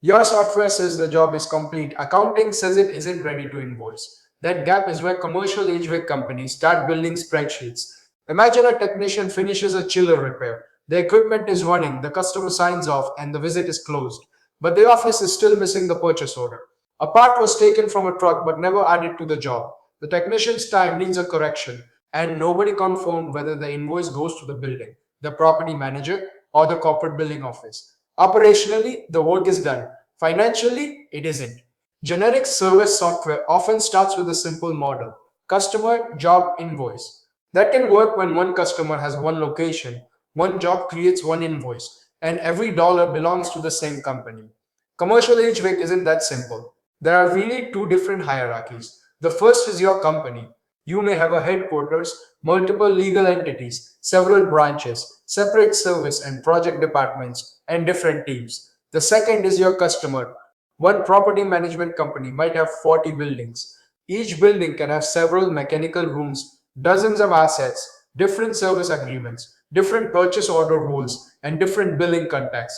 Your software says the job is complete. Accounting says it isn't ready to invoice. That gap is where commercial HVAC companies start building spreadsheets. Imagine a technician finishes a chiller repair. The equipment is running, the customer signs off, and the visit is closed. But the office is still missing the purchase order. A part was taken from a truck but never added to the job. The technician's time needs a correction, and nobody confirmed whether the invoice goes to the building, the property manager, or the corporate billing office. Operationally, the work is done. Financially, it isn't. Generic service software often starts with a simple model: customer job invoice. That can work when one customer has one location, one job creates one invoice, and every dollar belongs to the same company. Commercial HVAC isn't that simple. There are really two different hierarchies. The first is your company. You may have a headquarters, multiple legal entities, several branches, separate service and project departments, and different teams. The second is your customer. One property management company might have 40 buildings. Each building can have several mechanical rooms, dozens of assets, different service agreements, different purchase order rules, and different billing contacts.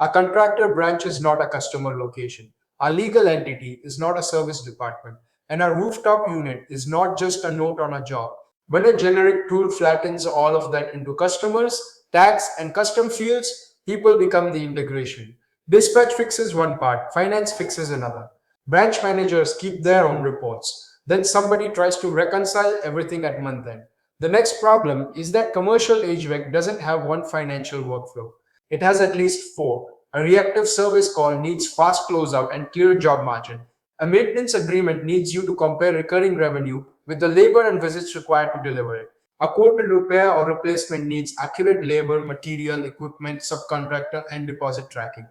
A contractor branch is not a customer location. A legal entity is not a service department. And a rooftop unit is not just a note on a job. When a generic tool flattens all of that into customers, tax, and custom fields, people become the integration. Dispatch fixes one part, finance fixes another. Branch managers keep their own reports. Then somebody tries to reconcile everything at month end. The next problem is that commercial HVAC doesn't have one financial workflow. It has at least four. A reactive service call needs fast closeout and clear job margin. A maintenance agreement needs you to compare recurring revenue with the labor and visits required to deliver it. A quoted repair or replacement needs accurate labor, material, equipment, subcontractor, and deposit tracking.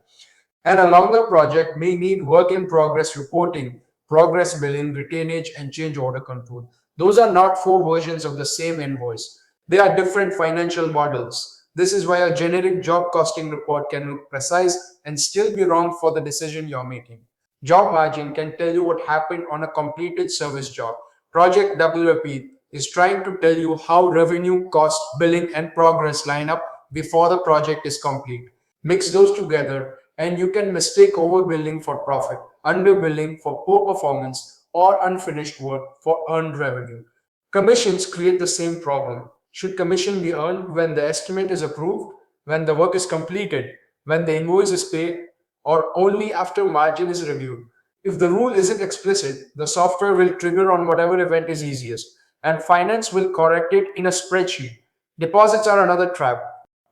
And a longer project may need work in progress reporting, progress billing, retainage, and change order control. Those are not four versions of the same invoice. They are different financial models. This is why a generic job costing report can look precise and still be wrong for the decision you're making. Job margin can tell you what happened on a completed service job. Project WFP is trying to tell you how revenue, cost, billing, and progress line up before the project is complete. Mix those together, and you can mistake overbilling for profit, underbilling for poor performance, or unfinished work for earned revenue. Commissions create the same problem. Should commission be earned when the estimate is approved, when the work is completed, when the invoice is paid, or only after margin is reviewed? If the rule isn't explicit, the software will trigger on whatever event is easiest, and finance will correct it in a spreadsheet. Deposits are another trap.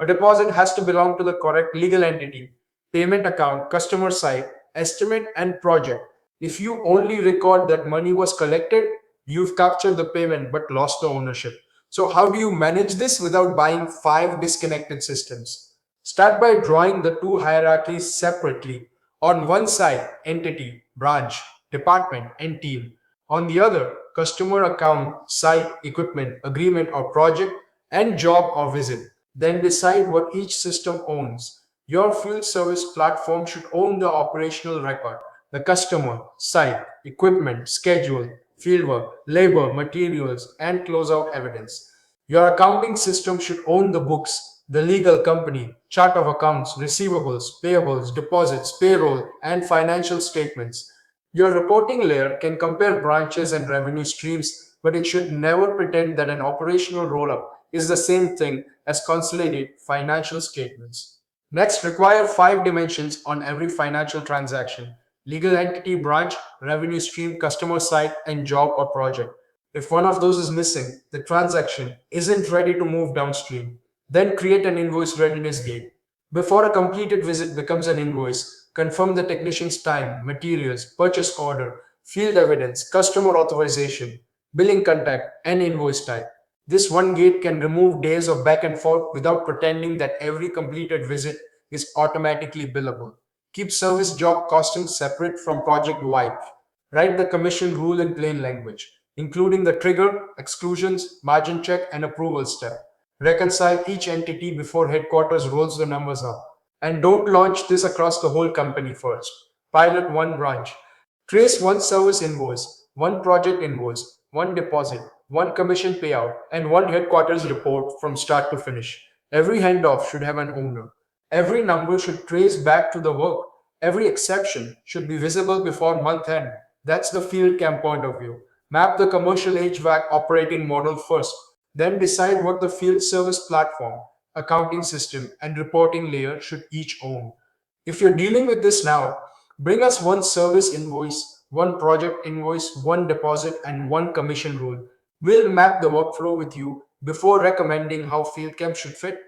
A deposit has to belong to the correct legal entity: payment account, customer site, estimate, and project. If you only record that money was collected, you've captured the payment but lost the ownership. So, how do you manage this without buying five disconnected systems? Start by drawing the two hierarchies separately. On one side, entity, branch, department, and team. On the other, customer account, site, equipment, agreement or project, and job or visit. Then decide what each system owns. Your field service platform should own the operational record: the customer, site, equipment, schedule, fieldwork, labor, materials, and closeout evidence. Your accounting system should own the books, the legal company, chart of accounts, receivables, payables, deposits, payroll, and financial statements. Your reporting layer can compare branches and revenue streams, but it should never pretend that an operational roll up is the same thing as consolidated financial statements. Next, require five dimensions on every financial transaction: legal entity, branch, revenue stream, customer site, and job or project. If one of those is missing, the transaction isn't ready to move downstream. Then create an invoice readiness gate. Before a completed visit becomes an invoice, confirm the technician's time, materials, purchase order, field evidence, customer authorization, billing contact, and invoice type. This one gate can remove days of back and forth without pretending that every completed visit is automatically billable. Keep service job costing separate from project wide. Write the commission rule in plain language, including the trigger, exclusions, margin check, and approval step. Reconcile each entity before headquarters rolls the numbers up. And don't launch this across the whole company first. Pilot one branch. Trace one service invoice, one project invoice, one deposit, one commission payout, and one headquarters report from start to finish. Every handoff should have an owner. Every number should trace back to the work. Every exception should be visible before month end. That's the field camp point of view. Map the commercial HVAC operating model first, then decide what the field service platform, accounting system, and reporting layer should each own. If you're dealing with this now, bring us one service invoice, one project invoice, one deposit, and one commission rule. We'll map the workflow with you before recommending how FieldCamp should fit.